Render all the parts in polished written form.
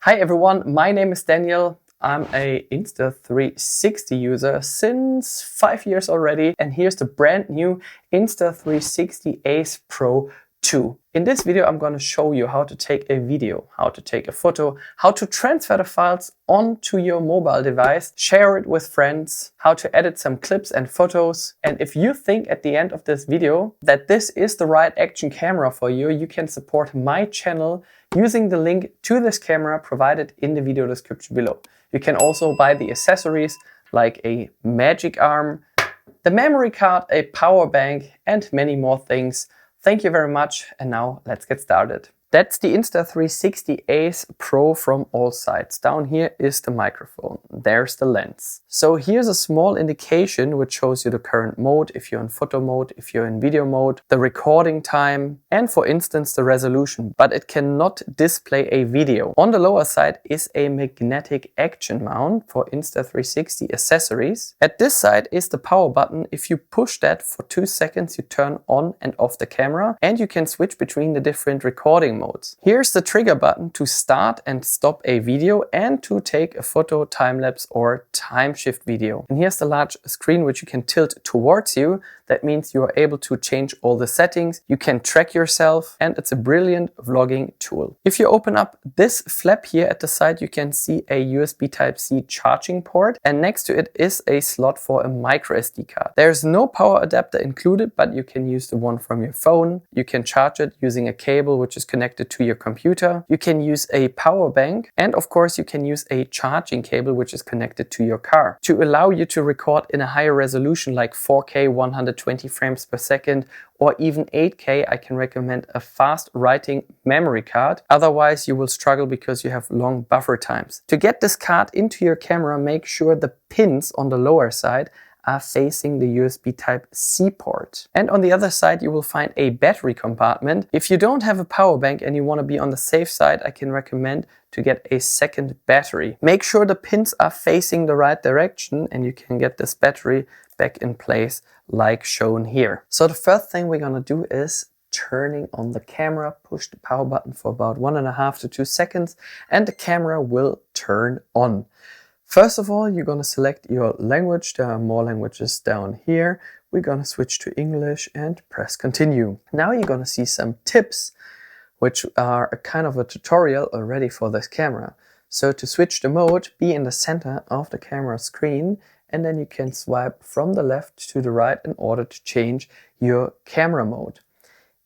Hi everyone, my name is Daniel. I'm a Insta360 user since 5 years already, and here's the brand new Insta360 Ace Pro 2. In this video, I'm going to show you how to take a video, how to take a photo, how to transfer the files onto your mobile device, share it with friends, how to edit some clips and photos. And if you think at the end of this video that this is the right action camera for you, you can support my channel using the link to this camera provided in the video description below. You can also buy the accessories like a magic arm, the memory card, a power bank, and many more things. Thank you very much, and now let's get started. That's the Insta360 Ace Pro from all sides. Down here is the microphone. There's the lens. So here's a small indication which shows you the current mode, if you're in photo mode, if you're in video mode, the recording time, and for instance the resolution, but it cannot display a video. On the lower side is a magnetic action mount for Insta360 accessories. At this side is the power button. If you push that for 2 seconds, you turn on and off the camera, and you can switch between the different recording modes. Here's the trigger button to start and stop a video and to take a photo, time-lapse or time shift video. And here's the large screen which you can tilt towards you. That means you are able to change all the settings. You can track yourself, and it's a brilliant vlogging tool. If you open up this flap here at the side, you can see a USB Type-C charging port, and next to it is a slot for a micro SD card. There's no power adapter included, but you can use the one from your phone. You can charge it using a cable which is connected to your computer. You can use a power bank, and of course you can use a charging cable which is connected to your car. To allow you to record in a higher resolution like 4K 120 frames per second or even 8K, I can recommend a fast writing memory card. Otherwise you will struggle because you have long buffer times. To get this card into your camera, make sure the pins on the lower side are facing the USB Type-C port. And on the other side, you will find a battery compartment. If you don't have a power bank and you want to be on the safe side, I can recommend to get a second battery. Make sure the pins are facing the right direction and you can get this battery back in place like shown here. So the first thing we're gonna do is turning on the camera, push the power button for about 1.5 to 2 seconds, and the camera will turn on. First of all, you're going to select your language. There are more languages down here. We're going to switch to English and press continue. Now you're going to see some tips, which are a kind of a tutorial already for this camera. So to switch the mode, be in the center of the camera screen, and then you can swipe from the left to the right in order to change your camera mode.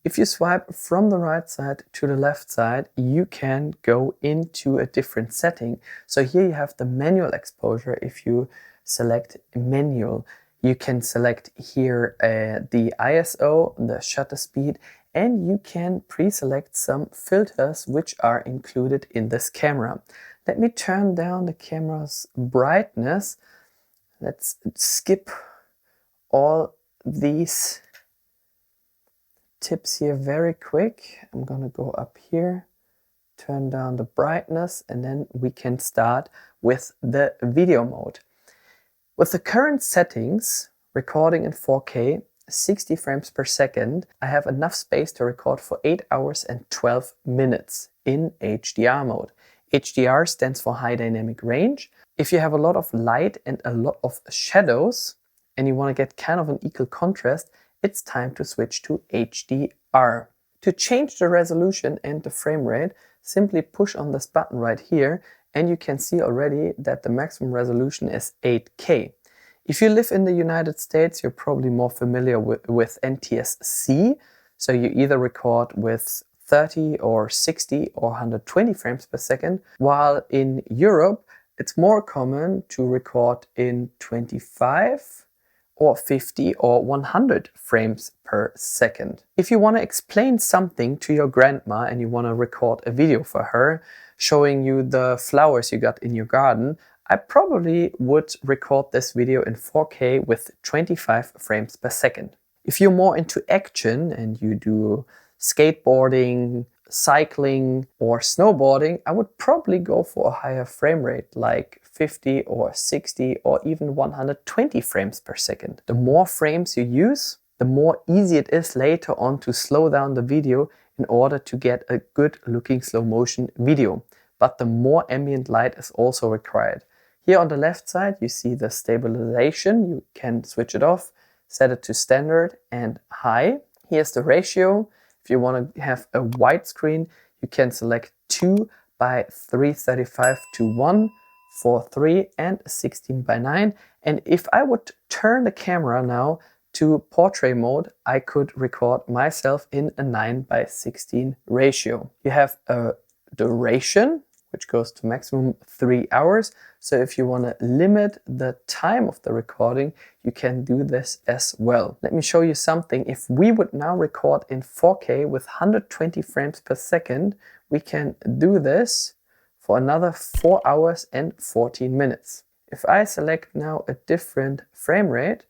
If you swipe from the right side to the left side, you can go into a different setting. So here you have the manual exposure. If you select manual, you can select here the ISO, the shutter speed, and you can pre-select some filters which are included in this camera. Let me turn down the camera's brightness. Let's skip all these tips here very quick. I'm gonna go up here, turn down the brightness, and then we can start with the video mode. With the current settings, recording in 4K, 60 frames per second, I have enough space to record for 8 hours and 12 minutes in HDR mode. HDR stands for high dynamic range. If you have a lot of light and a lot of shadows and you want to get kind of an equal contrast, it's time to switch to HDR. To change the resolution and the frame rate, simply push on this button right here, and you can see already that the maximum resolution is 8K. If you live in the United States, you're probably more familiar with NTSC, so you either record with 30 or 60 or 120 frames per second, while in Europe it's more common to record in 25 or 50 or 100 frames per second. If you want to explain something to your grandma and you want to record a video for her, showing you the flowers you got in your garden, I probably would record this video in 4K with 25 frames per second. If you're more into action and you do skateboarding, cycling or snowboarding, I would probably go for a higher frame rate like 50 or 60 or even 120 frames per second. The more frames you use, the more easy it is later on to slow down the video in order to get a good looking slow motion video. but the more ambient light is also required. Here on the left side, you see the stabilization. You can switch it off, set it to standard and high. Here's the ratio. If you want to have a widescreen, you can select 2:335 to 1:43 and 16:9. And if I would turn the camera now to portrait mode, I could record myself in a 9:16 ratio. You have a duration, which goes to maximum 3 hours. So if you want to limit the time of the recording, you can do this as well. Let me show you something. If we would now record in 4K with 120 frames per second, we can do this for another 4 hours and 14 minutes. If I select now a different frame rate,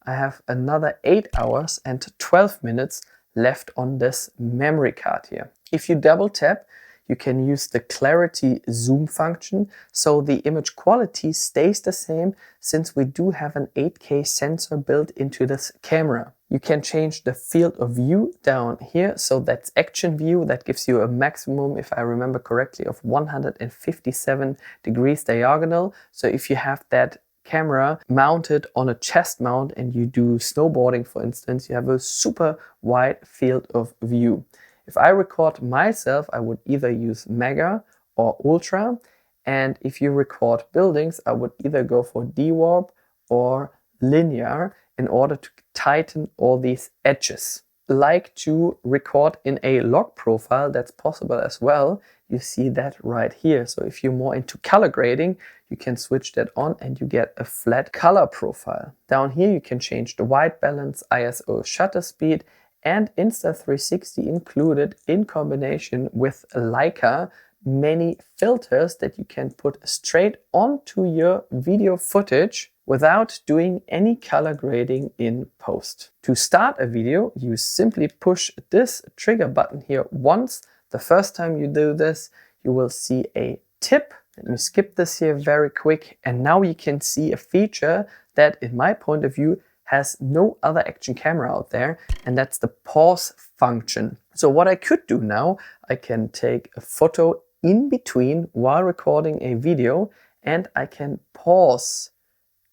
I have another 8 hours and 12 minutes left on this memory card here. If you double tap, you can use the clarity zoom function, so the image quality stays the same since we do have an 8K sensor built into this camera. You can change the field of view down here, so that's action view. That gives you a maximum, if I remember correctly, of 157 degrees diagonal. So if you have that camera mounted on a chest mount and you do snowboarding, for instance, you have a super wide field of view. If I record myself, I would either use Mega or Ultra. And if you record buildings, I would either go for dewarp or linear in order to tighten all these edges. Like to record in a log profile, that's possible as well. You see that right here. So if you're more into color grading, you can switch that on and you get a flat color profile. Down here, you can change the white balance, ISO shutter speed, and Insta360 included in combination with Leica many filters that you can put straight onto your video footage without doing any color grading in post. To start a video, you simply push this trigger button here once. The first time you do this, you will see a tip. Let me skip this here very quick. And now you can see a feature that, in my point of view, has no other action camera out there, and that's the pause function. So what I could do now, I can take a photo in between while recording a video, and I can pause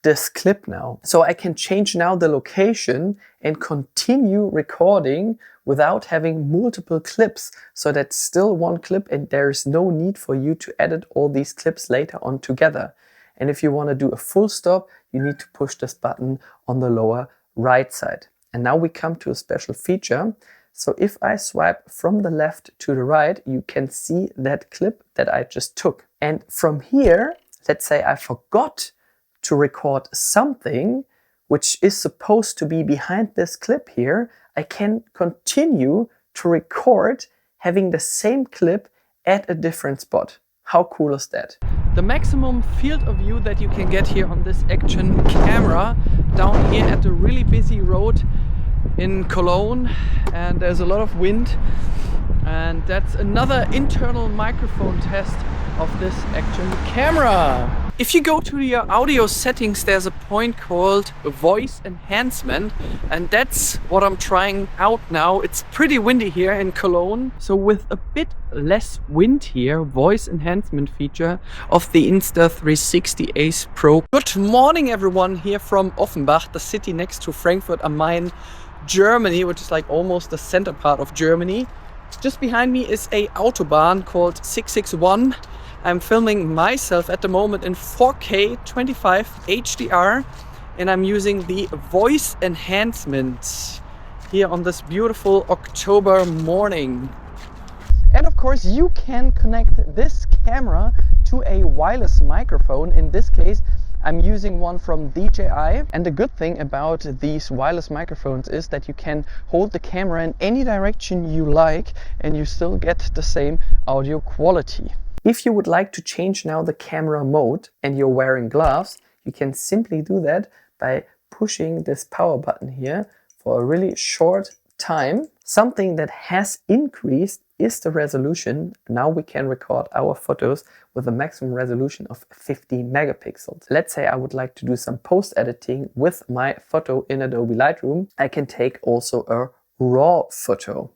this clip now. So I can change now the location and continue recording without having multiple clips. So that's still one clip and there is no need for you to edit all these clips later on together. And if you want to do a full stop, you need to push this button on the lower right side. And now we come to a special feature. So if I swipe from the left to the right, you can see that clip that I just took. And from here, let's say I forgot to record something which is supposed to be behind this clip here, I can continue to record having the same clip at a different spot. How cool is that? The maximum field of view that you can get here on this action camera down here at the really busy road in Cologne, and there's a lot of wind, and that's another internal microphone test of this action camera. If you go to your audio settings, there's a point called voice enhancement, and that's what I'm trying out now. It's pretty windy here in Cologne, so with a bit less wind here, voice enhancement feature of the Insta360 Ace Pro. Good morning everyone, here from Offenbach, the city next to Frankfurt am Main, Germany, which is like almost the center part of Germany. Just behind me is a autobahn called 661. I'm filming myself at the moment in 4K 25 HDR, and I'm using the voice enhancement here on this beautiful October morning. And of course you can connect this camera to a wireless microphone. In this case I'm using one from DJI, and the good thing about these wireless microphones is that you can hold the camera in any direction you like and you still get the same audio quality. If you would like to change now the camera mode and you're wearing gloves, you can simply do that by pushing this power button here for a really short time. Something that has increased is the resolution. Now we can record our photos with a maximum resolution of 50 megapixels. Let's say I would like to do some post-editing with my photo in Adobe Lightroom. I can take also a raw photo.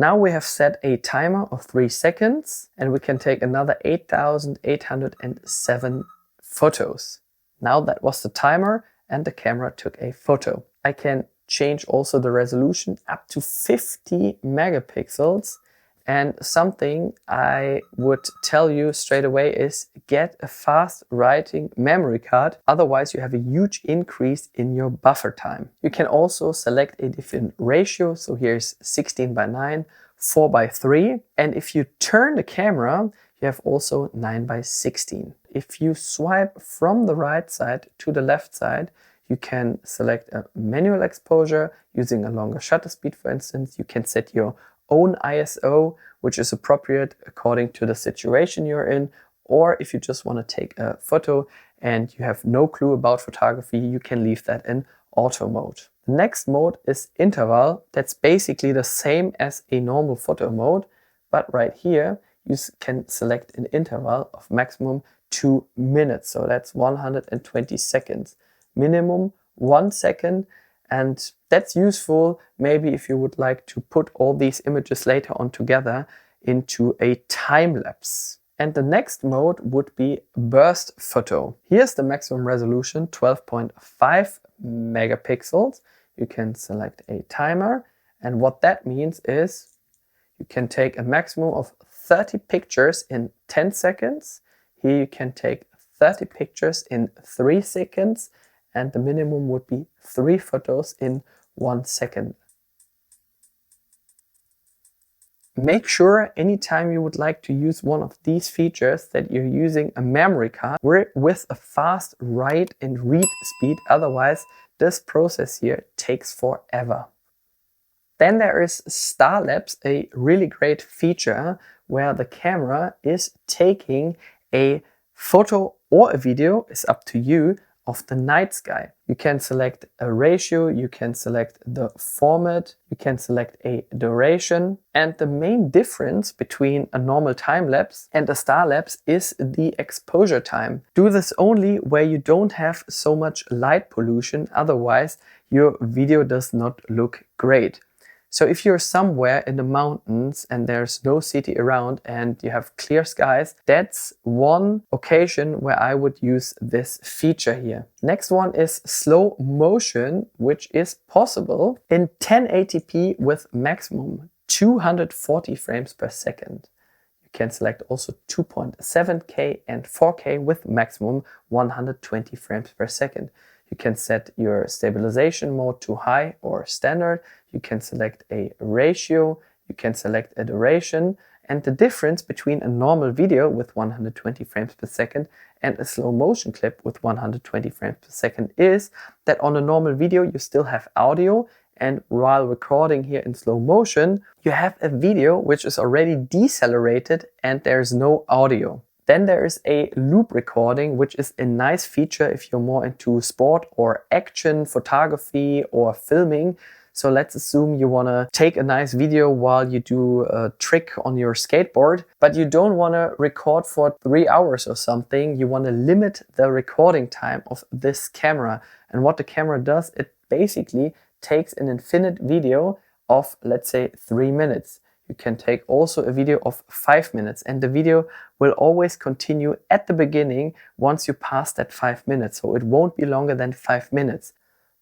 Now we have set a timer of 3 seconds and we can take another 8,807 photos. Now that was the timer and the camera took a photo. I can change also the resolution up to 50 megapixels. And something I would tell you straight away is get a fast writing memory card. Otherwise you have a huge increase in your buffer time. You can also select a different ratio. So here's 16:9, 4:3. And if you turn the camera, you have also 9:16. If you swipe from the right side to the left side, you can select a manual exposure using a longer shutter speed, for instance. You can set your own ISO, which is appropriate according to the situation you're in. Or if you just want to take a photo and you have no clue about photography, you can leave that in auto mode. The next mode is interval. That's basically the same as a normal photo mode, but right here you can select an interval of maximum 2 minutes. So that's 120 seconds. Minimum 1 second. And that's useful maybe if you would like to put all these images later on together into a time-lapse. And the next mode would be burst photo. Here's the maximum resolution, 12.5 megapixels. You can select a timer. And what that means is you can take a maximum of 30 pictures in 10 seconds. Here you can take 30 pictures in 3 seconds. And the minimum would be 3 photos in 1 second. Make sure anytime you would like to use one of these features that you're using a memory card with a fast write and read speed. Otherwise, this process here takes forever. Then there is Time-lapse, a really great feature where the camera is taking a photo or a video, is up to you, of the night sky. You can select a ratio, you can select the format, you can select a duration. And the main difference between a normal time-lapse and a Time-lapse is the exposure time. Do this only where you don't have so much light pollution, otherwise your video does not look great. So if you're somewhere in the mountains and there's no city around and you have clear skies, that's one occasion where I would use this feature here. Next one is slow motion, which is possible in 1080p with maximum 240 frames per second. You can select also 2.7K and 4K with maximum 120 frames per second. You can set your stabilization mode to high or standard. You can select a ratio. You can select a duration. And the difference between a normal video with 120 frames per second and a slow motion clip with 120 frames per second is that on a normal video you still have audio, and while recording here in slow motion you have a video which is already decelerated and there's no audio. Then there is a loop recording, which is a nice feature if you're more into sport or action photography or filming. So let's assume you want to take a nice video while you do a trick on your skateboard, but you don't want to record for 3 hours or something. You want to limit the recording time of this camera. And what the camera does, it basically takes an infinite video of, let's say, 3 minutes. You can take also a video of 5 minutes, and the video will always continue at the beginning once you pass that 5 minutes. So it won't be longer than 5 minutes.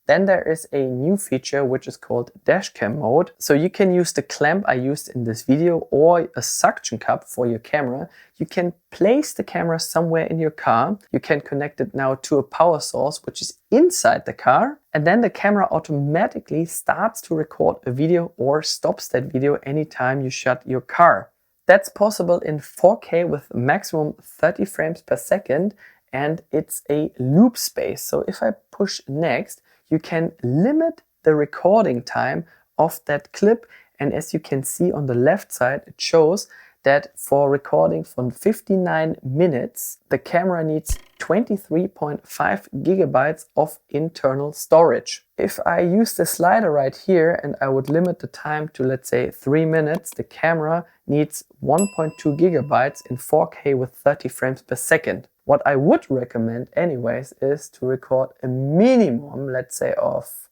Then there is a new feature which is called dashcam mode. So you can use the clamp I used in this video or a suction cup for your camera. You can place the camera somewhere in your car. You can connect it now to a power source which is inside the car. And then the camera automatically starts to record a video or stops that video anytime you shut your car. That's possible in 4K with maximum 30 frames per second, and it's a loop space. So if I push next, you can limit the recording time of that clip. And as you can see on the left side, it shows that for recording from 59 minutes, the camera needs 23.5 gigabytes of internal storage. If I use the slider right here and I would limit the time to, let's say, 3 minutes, the camera needs 1.2 gigabytes in 4K with 30 frames per second. What I would recommend anyways is to record a minimum, let's say, of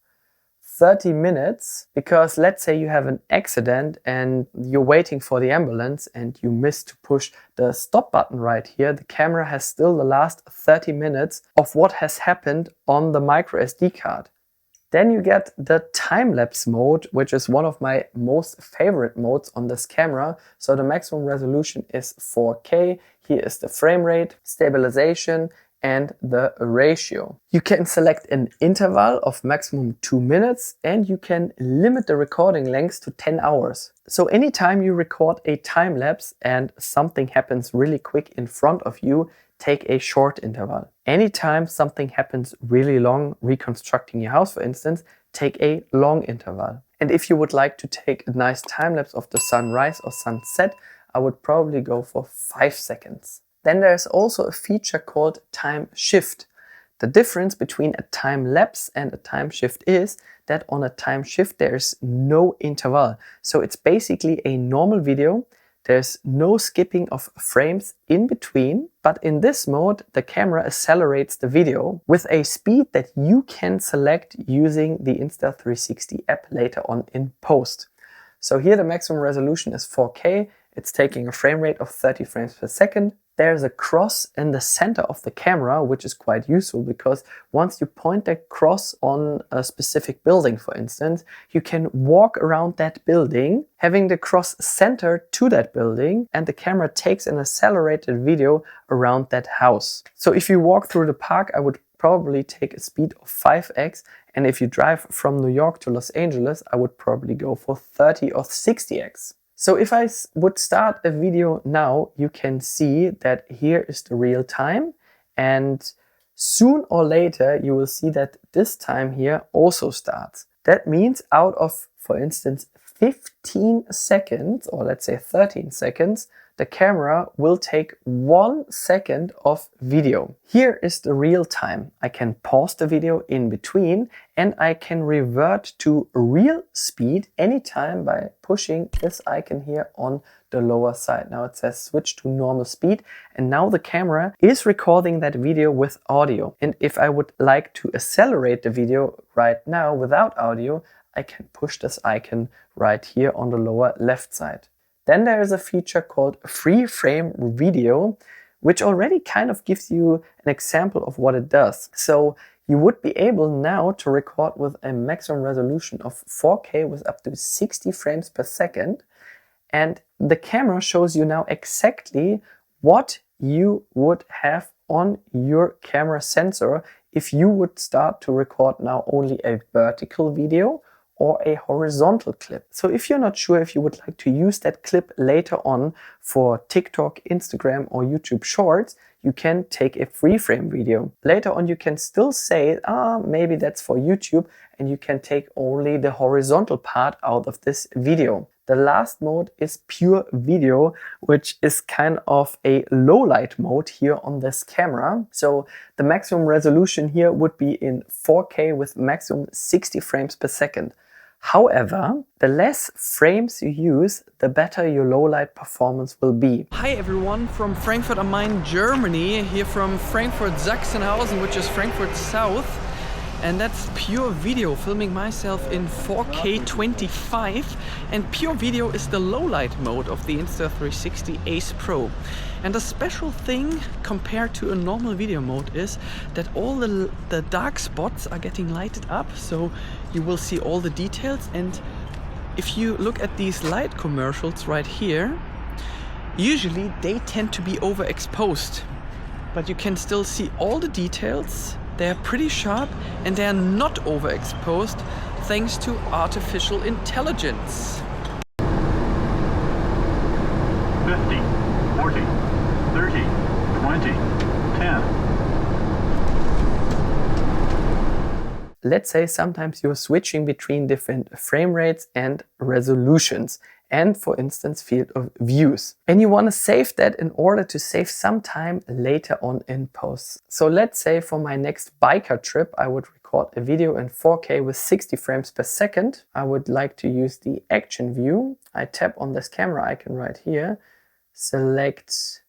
30 minutes, because let's say you have an accident and you're waiting for the ambulance and you miss to push the stop button right here, the camera has still the last 30 minutes of what has happened on the micro SD card. Then you get the time-lapse mode, which is one of my most favorite modes on this camera. So the maximum resolution is 4K. Here is the frame rate, stabilization, and the ratio. You can select an interval of maximum 2 minutes, and you can limit the recording length to 10 hours. So anytime you record a time lapse and something happens really quick in front of you, take a short interval. Anytime something happens really long, reconstructing your house for instance, take a long interval. And if you would like to take a nice time lapse of the sunrise or sunset, I would probably go for 5 seconds. Then there's also a feature called time shift. The difference between a time lapse and a time shift is that on a time shift there's no interval. So it's basically a normal video. There's no skipping of frames in between, but in this mode the camera accelerates the video with a speed that you can select using the Insta360 app later on in post. So here the maximum resolution is 4K. It's taking a frame rate of 30 frames per second. There's a cross in the center of the camera, which is quite useful because once you point the cross on a specific building, for instance, you can walk around that building, having the cross centered to that building, and the camera takes an accelerated video around that house. So if you walk through the park, I would probably take a speed of 5x, and if you drive from New York to Los Angeles, I would probably go for 30 or 60x. So if I would start a video now, you can see that here is the real time, and soon or later you will see that this time here also starts. That means out of, for instance, 15 seconds, or let's say 13 seconds, the camera will take 1 second of video. Here is the real time. I can pause the video in between and I can revert to real speed anytime by pushing this icon here on the lower side. Now it says switch to normal speed, and now the camera is recording that video with audio. And if I would like to accelerate the video right now without audio, I can push this icon right here on the lower left side. Then there is a feature called free frame video, which already kind of gives you an example of what it does. So you would be able now to record with a maximum resolution of 4K with up to 60 frames per second. And the camera shows you now exactly what you would have on your camera sensor if you would start to record now only a vertical video or a horizontal clip. So if you're not sure if you would like to use that clip later on for TikTok, Instagram or YouTube Shorts, you can take a free frame video. Later on you can still say, maybe that's for YouTube, and you can take only the horizontal part out of this video. The last mode is pure video, which is kind of a low light mode here on this camera. So the maximum resolution here would be in 4K with maximum 60 frames per second. However, the less frames you use, the better your low light performance will be. Hi everyone from Frankfurt am Main, Germany, here from Frankfurt Sachsenhausen, which is Frankfurt South. And that's pure video, filming myself in 4K 25. And pure video is the low light mode of the Insta360 Ace Pro. And the special thing compared to a normal video mode is that all the dark spots are getting lighted up, so you will see all the details. And if you look at these light commercials right here, usually they tend to be overexposed, but you can still see all the details. They're pretty sharp and they're not overexposed thanks to artificial intelligence. 50, 40, 30, 20, 10. Let's say sometimes you're switching between different frame rates and resolutions, and for instance field of views, and you want to save that in order to save some time later on in post. So let's say for my next biker trip I would record a video in 4K with 60 frames per second. I would like to use the action view. I tap on this camera icon right here, select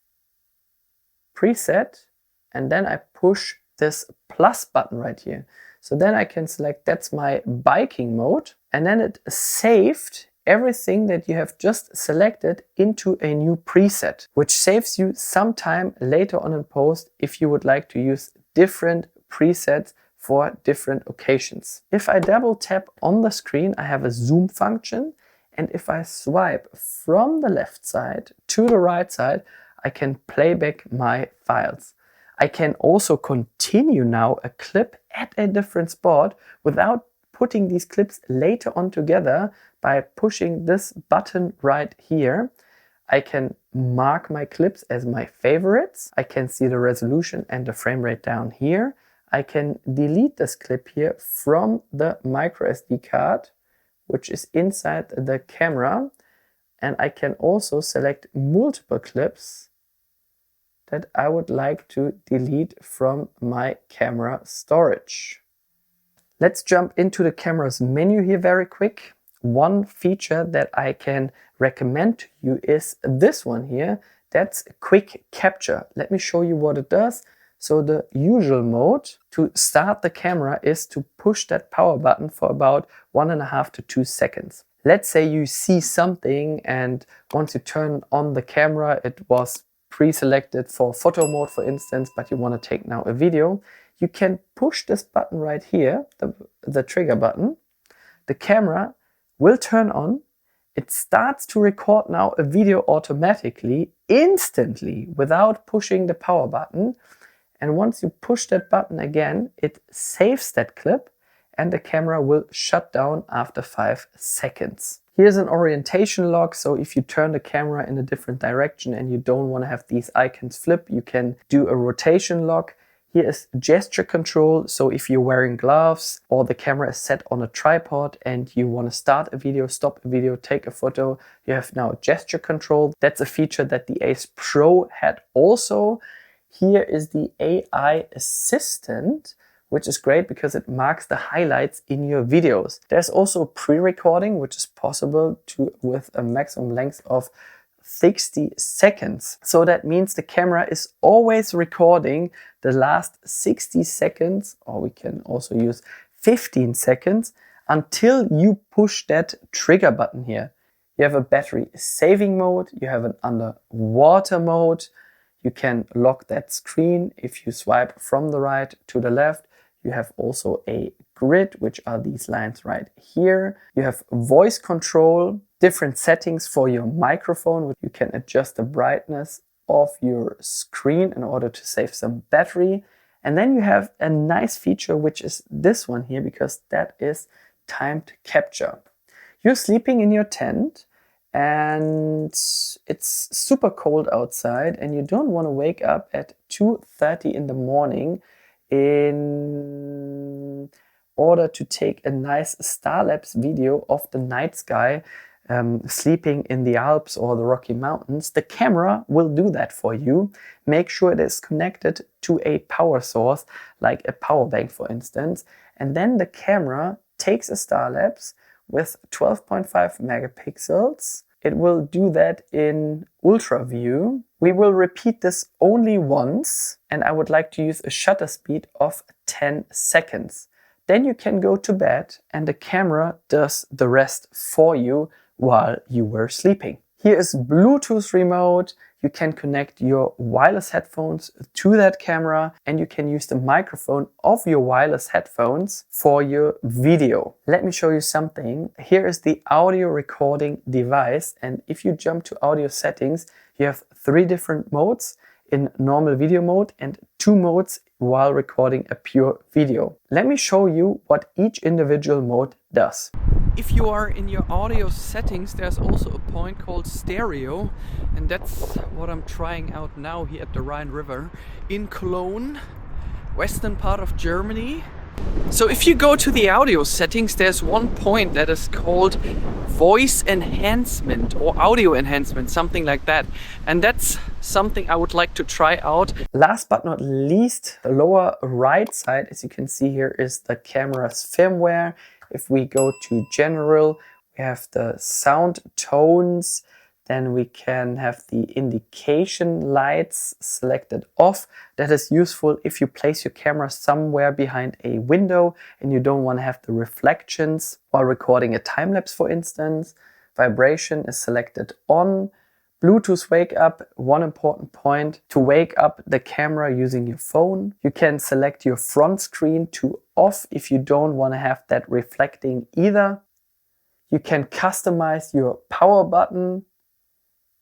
preset, and then I push this plus button right here. So then I can select that's my biking mode, and then it saved everything that you have just selected into a new preset, which saves you some time later on in post if you would like to use different presets for different occasions. If I double tap on the screen, I have a zoom function, and if I swipe from the left side to the right side, I can play back my files. I can also continue now a clip at a different spot without putting these clips later on together by pushing this button right here. I can mark my clips as my favorites. I can see the resolution and the frame rate down here. I can delete this clip here from the micro SD card, which is inside the camera. And I can also select multiple clips that I would like to delete from my camera storage. Let's jump into the camera's menu here very quick. One feature that I can recommend to you is this one here. That's quick capture. Let me show you what it does. So the usual mode to start the camera is to push that power button for about 1.5 to 2 seconds. Let's say you see something, and once you turn on the camera, it was pre-selected for photo mode, for instance, but you want to take now a video. You can push this button right here, the trigger button. The camera will turn on. It starts to record now a video automatically, instantly, without pushing the power button. And once you push that button again, it saves that clip and the camera will shut down after 5 seconds. Here's an orientation lock, so if you turn the camera in a different direction and you don't want to have these icons flip, you can do a rotation lock. Here is gesture control, so if you're wearing gloves or the camera is set on a tripod and you want to start a video, stop a video, take a photo, you have now gesture control. That's a feature that the Ace Pro had also. Here is the AI assistant, which is great because it marks the highlights in your videos. There's also pre-recording, which is possible with a maximum length of 60 seconds. So that means the camera is always recording the last 60 seconds, or we can also use 15 seconds, until you push that trigger button here. You have a battery saving mode, you have an underwater mode. You can lock that screen if you swipe from the right to the left. You have also a grid, which are these lines right here. You have voice control, different settings for your microphone. You can adjust the brightness of your screen in order to save some battery. And then you have a nice feature, which is this one here, because that is timed capture. You're sleeping in your tent and it's super cold outside and you don't want to wake up at 2:30 in the morning in order to take a nice star-lapse video of the night sky sleeping in the Alps or the Rocky Mountains. The camera will do that for you. Make sure it is connected to a power source, like a power bank, for instance. And then the camera takes a star-lapse with 12.5 megapixels. It will do that in ultra view. We will repeat this only once, and I would like to use a shutter speed of 10 seconds. Then you can go to bed and the camera does the rest for you while you were sleeping. Here is Bluetooth remote. You can connect your wireless headphones to that camera and you can use the microphone of your wireless headphones for your video. Let me show you something. Here is the audio recording device, and if you jump to audio settings, you have 3 different modes in normal video mode and 2 modes while recording a pure video. Let me show you what each individual mode does. If you are in your audio settings, there's also a point called stereo, and that's what I'm trying out now here at the Rhine River in Cologne, western part of Germany. So if you go to the audio settings, there's one point that is called voice enhancement or audio enhancement, something like that. And that's something I would like to try out. Last but not least, the lower right side, as you can see here, is the camera's firmware. If we go to general, we have the sound tones, Then we can have the indication lights selected off. That is useful if you place your camera somewhere behind a window and you don't want to have the reflections while recording a time lapse, for instance. Vibration is selected on. Bluetooth wake up, one important point, to wake up the camera using your phone. You can select your front screen to off if you don't want to have that reflecting either. You can customize your power button.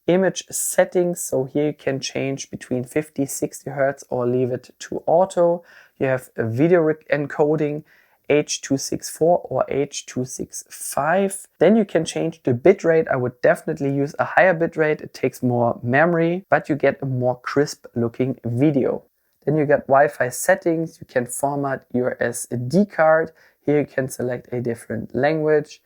Image settings, so here you can change between 50, 60 Hz or leave it to auto. You have a video encoding, H.264 or H.265. Then you can change the bitrate. I would definitely use a higher bitrate. It takes more memory, but you get a more crisp looking video. Then you get Wi-Fi settings. You can format your SD card. Here you can select a different language,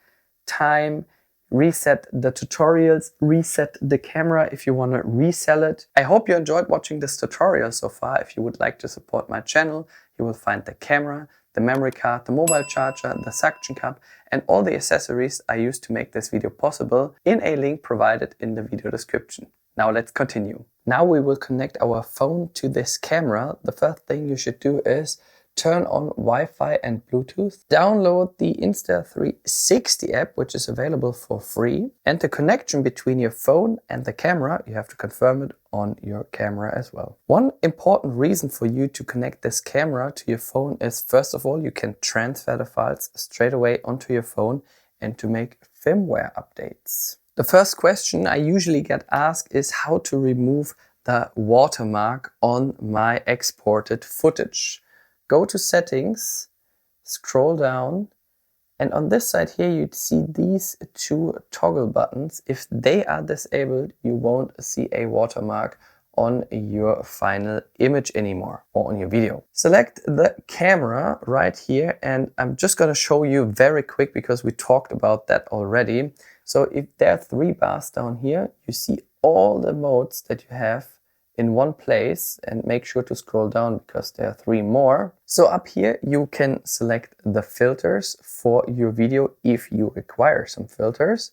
time, reset the tutorials, reset the camera if you want to resell it. I hope you enjoyed watching this tutorial so far. If you would like to support my channel, you will find the camera, the memory card, the mobile charger, the suction cup, and all the accessories I used to make this video possible in a link provided in the video description. Now let's continue. Now we will connect our phone to this camera. The first thing you should do is turn on Wi-Fi and Bluetooth, download the Insta360 app, which is available for free, and the connection between your phone and the camera, you have to confirm it on your camera as well. One important reason for you to connect this camera to your phone is, first of all, you can transfer the files straight away onto your phone and to make firmware updates. The first question I usually get asked is how to remove the watermark on my exported footage. Go to settings, scroll down, and on this side here you'd see these two toggle buttons. If they are disabled, you won't see a watermark on your final image anymore or on your video. Select the camera right here, and I'm just going to show you very quick because we talked about that already. So if there are 3 bars down here, you see all the modes that you have in one place, and make sure to scroll down because there are 3 more. So up here you can select the filters for your video if you require some filters.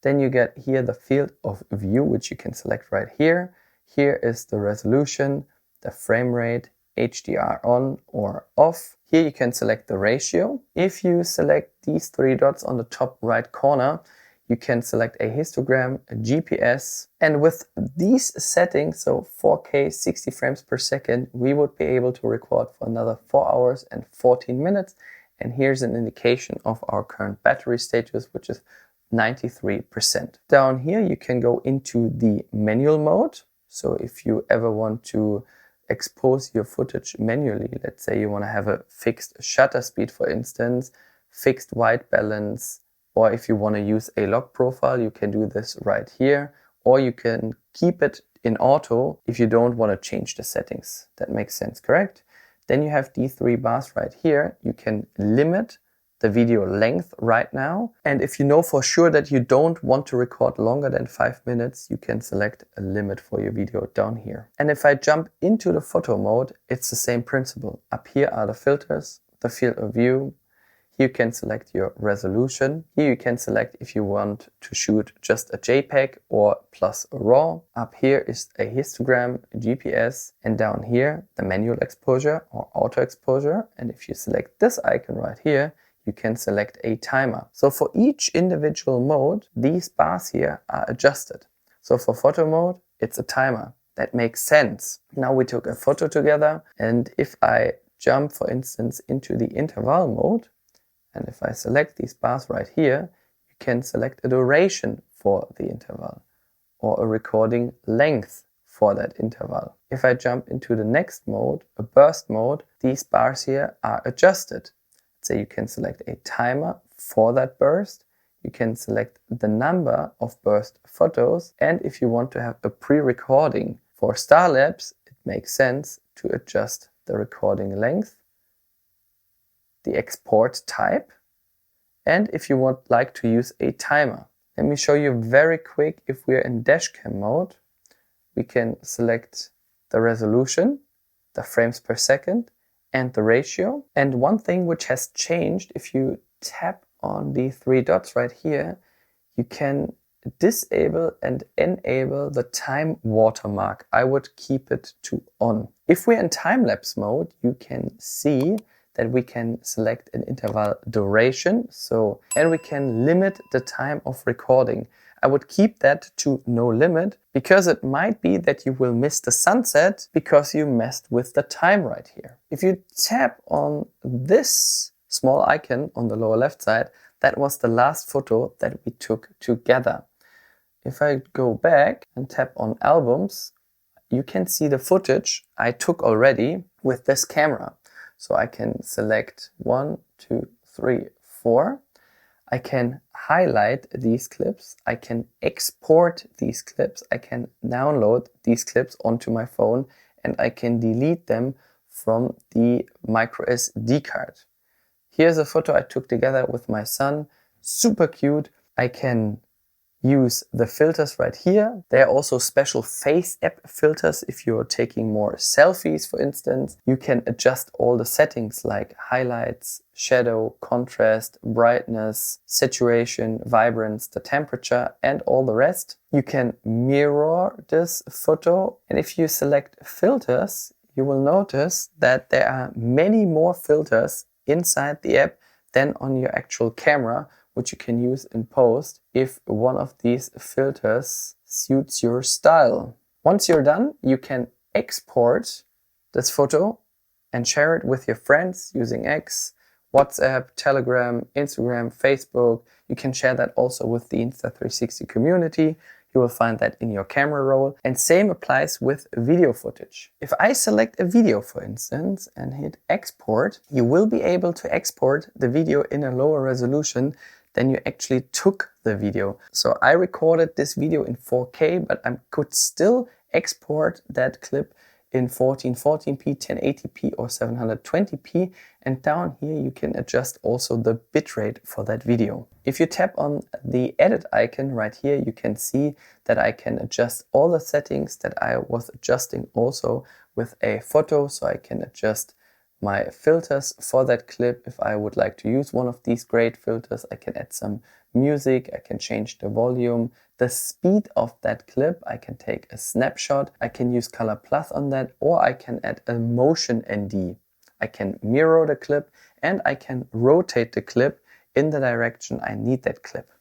Then you get here the field of view, which you can select right here. Here is the resolution, the frame rate, HDR on or off. Here you can select the ratio. If you select these 3 dots on the top right corner, you can select a histogram, a GPS, and with these settings, so 4K 60 frames per second, we would be able to record for another 4 hours and 14 minutes. And here's an indication of our current battery status, which is 93%. Down here, you can go into the manual mode. So if you ever want to expose your footage manually, let's say you want to have a fixed shutter speed, for instance, fixed white balance, or if you want to use a log profile, you can do this right here, or you can keep it in auto if you don't want to change the settings. That makes sense, correct? Then you have these 3 bars right here. You can limit the video length right now. And if you know for sure that you don't want to record longer than 5 minutes, you can select a limit for your video down here. And if I jump into the photo mode, it's the same principle. Up here are the filters, the field of view. Here you can select your resolution. Here you can select if you want to shoot just a JPEG or plus a RAW. Up here is a histogram, a GPS, and down here the manual exposure or auto exposure. And if you select this icon right here, you can select a timer. So for each individual mode, these bars here are adjusted. So for photo mode, it's a timer. That makes sense. Now we took a photo together, and if I jump, for instance, into the interval mode, and if I select these bars right here, you can select a duration for the interval or a recording length for that interval. If I jump into the next mode, a burst mode, these bars here are adjusted. So you can select a timer for that burst. You can select the number of burst photos. And if you want to have a pre-recording for Star-Lapse, it makes sense to adjust the recording length, the export type, and if you would like to use a timer. Let me show you very quick. If we're in dashcam mode, we can select the resolution, the frames per second, and the ratio. And one thing which has changed, if you tap on the 3 dots right here, you can disable and enable the time watermark. I would keep it to on. If we're in time-lapse mode, you can see that we can select an interval duration, and we can limit the time of recording. I would keep that to no limit, because it might be that you will miss the sunset because you messed with the time right here. If you tap on this small icon on the lower left side, that was the last photo that we took together. If I go back and tap on albums, you can see the footage I took already with this camera. So I can select 1, 2, 3, 4. I can highlight these clips. I can export these clips. I can download these clips onto my phone, and I can delete them from the micro SD card. Here's a photo I took together with my son. Super cute. I can use the filters right here. There are also special face app filters if you're taking more selfies, for instance. You can adjust all the settings like highlights, shadow, contrast, brightness, saturation, vibrance, the temperature, and all the rest. You can mirror this photo. And if you select filters, you will notice that there are many more filters inside the app than on your actual camera, which you can use in post if one of these filters suits your style. Once you're done, you can export this photo and share it with your friends using X, WhatsApp, Telegram, Instagram, Facebook. You can share that also with the Insta360 community. You will find that in your camera roll. And same applies with video footage. If I select a video, for instance, and hit export, you will be able to export the video in a lower resolution than you actually took the video. So I recorded this video in 4K, but I could still export that clip in 1440p, 1080p or 720p. And down here you can adjust also the bitrate for that video. If you tap on the edit icon right here, you can see that I can adjust all the settings that I was adjusting also with a photo. So I can adjust my filters for that clip. If I would like to use one of these great filters, I can add some music, I can change the volume, the speed of that clip, I can take a snapshot, I can use Color Plus on that, or I can add a motion ND. I can mirror the clip and I can rotate the clip in the direction I need that clip.